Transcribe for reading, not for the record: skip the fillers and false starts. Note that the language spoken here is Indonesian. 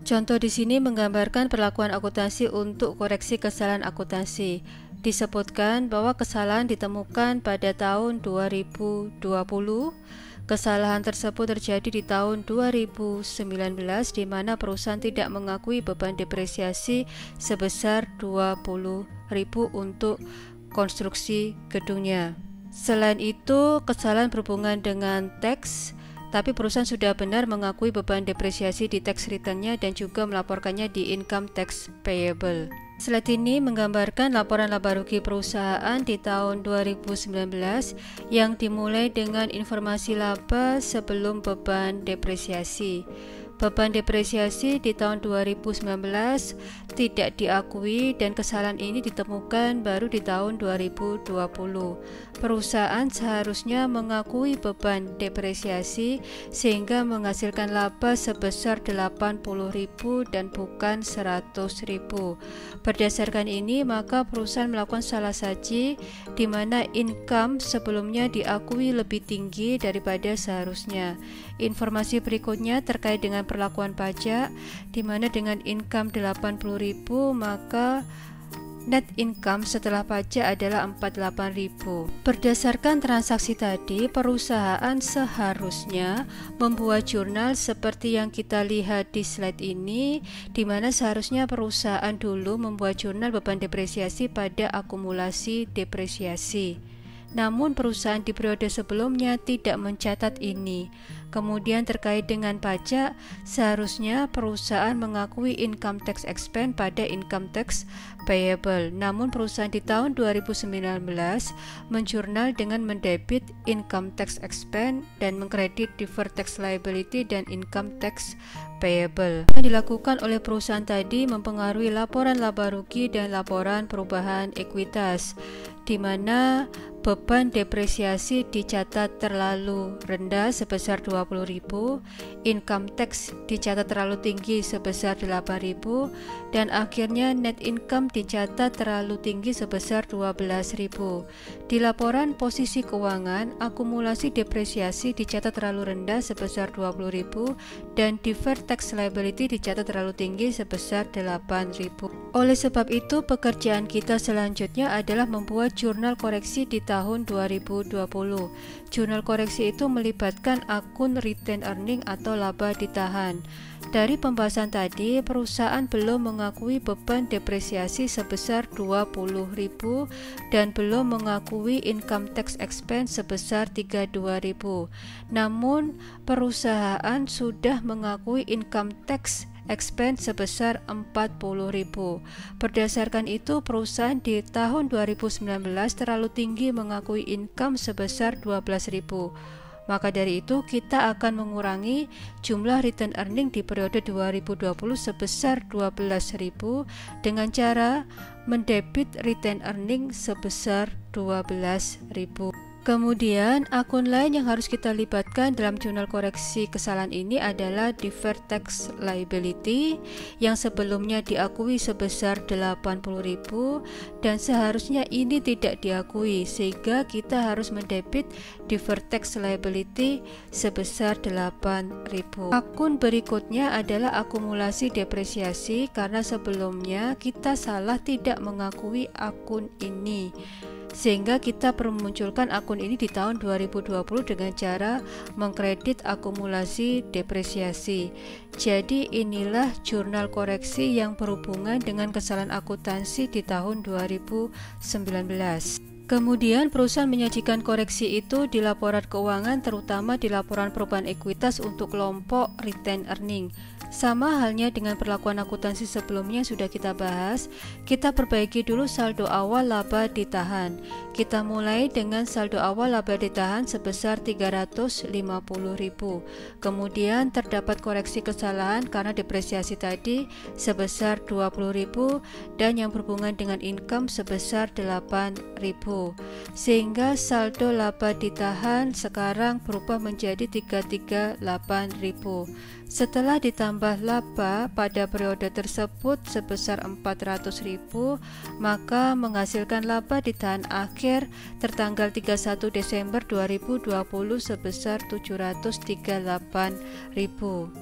Contoh di sini menggambarkan perlakuan akuntansi untuk koreksi kesalahan akuntansi. Disebutkan bahwa kesalahan ditemukan pada tahun 2020. Kesalahan tersebut terjadi di tahun 2019 di mana perusahaan tidak mengakui beban depresiasi sebesar 20.000 untuk konstruksi gedungnya. Selain itu, kesalahan berhubungan dengan teks, tapi perusahaan sudah benar mengakui beban depresiasi di tax return-nya dan juga melaporkannya di income tax payable. Slide ini menggambarkan laporan laba rugi perusahaan di tahun 2019 yang dimulai dengan informasi laba sebelum beban depresiasi. Beban depresiasi di tahun 2019 tidak diakui dan kesalahan ini ditemukan baru di tahun 2020. Perusahaan seharusnya mengakui beban depresiasi sehingga menghasilkan laba sebesar 80.000 dan bukan 100.000. Berdasarkan ini, maka perusahaan melakukan salah saji di mana income sebelumnya diakui lebih tinggi daripada seharusnya. Informasi berikutnya terkait dengan perlakuan pajak, di mana dengan income 80.000 maka net income setelah pajak adalah 48.000. Berdasarkan transaksi tadi, perusahaan seharusnya membuat jurnal seperti yang kita lihat di slide ini, di mana seharusnya perusahaan dulu membuat jurnal beban depresiasi pada akumulasi depresiasi. Namun perusahaan di periode sebelumnya tidak mencatat ini. Kemudian terkait dengan pajak, seharusnya perusahaan mengakui income tax expense pada income tax payable. Namun perusahaan di tahun 2019 menjurnal dengan mendebit income tax expense dan mengkredit deferred tax liability dan income tax payable. Yang dilakukan oleh perusahaan tadi mempengaruhi laporan laba rugi dan laporan perubahan ekuitas, di mana beban depresiasi dicatat terlalu rendah sebesar 20.000, income tax dicatat terlalu tinggi sebesar 8.000, dan akhirnya net income dicatat terlalu tinggi sebesar 12.000. Di laporan posisi keuangan, akumulasi depresiasi dicatat terlalu rendah sebesar 20.000 dan deferred tax liability dicatat terlalu tinggi sebesar 8.000. Oleh sebab itu, pekerjaan kita selanjutnya adalah membuat jurnal koreksi di tahun 2020. Jurnal koreksi itu melibatkan akun retained earning atau laba ditahan. Dari pembahasan tadi, perusahaan belum mengakui beban depresiasi sebesar 20.000 dan belum mengakui income tax expense sebesar 32.000. Namun, perusahaan sudah mengakui income tax expense sebesar 40.000. Berdasarkan itu, perusahaan di tahun 2019 terlalu tinggi mengakui income sebesar 12.000. Maka dari itu, kita akan mengurangi jumlah return earning di periode 2020 sebesar 12.000 dengan cara mendebit return earning sebesar 12.000. Kemudian, akun lain yang harus kita libatkan dalam jurnal koreksi kesalahan ini adalah deferred tax liability yang sebelumnya diakui sebesar 80.000 dan seharusnya ini tidak diakui, sehingga kita harus mendebit deferred tax liability sebesar 8.000. Akun berikutnya adalah akumulasi depresiasi karena sebelumnya kita salah tidak mengakui akun ini, sehingga kita perlu memunculkan akun ini di tahun 2020 dengan cara mengkredit akumulasi depresiasi. Jadi inilah jurnal koreksi yang berhubungan dengan kesalahan akuntansi di tahun 2019. Kemudian perusahaan menyajikan koreksi itu di laporan keuangan, terutama di laporan perubahan ekuitas untuk kelompok retained earning. Sama halnya dengan perlakuan akuntansi sebelumnya sudah kita bahas, kita perbaiki dulu saldo awal laba ditahan. Kita mulai dengan saldo awal laba ditahan sebesar 350.000. Kemudian terdapat koreksi kesalahan karena depresiasi tadi sebesar 20.000 dan yang berhubungan dengan income sebesar 8.000. Sehingga saldo laba ditahan sekarang berubah menjadi 338.000. Setelah ditambah laba pada periode tersebut sebesar 400.000, maka menghasilkan laba ditahan akhir tertanggal 31 Desember 2020 sebesar 738.000.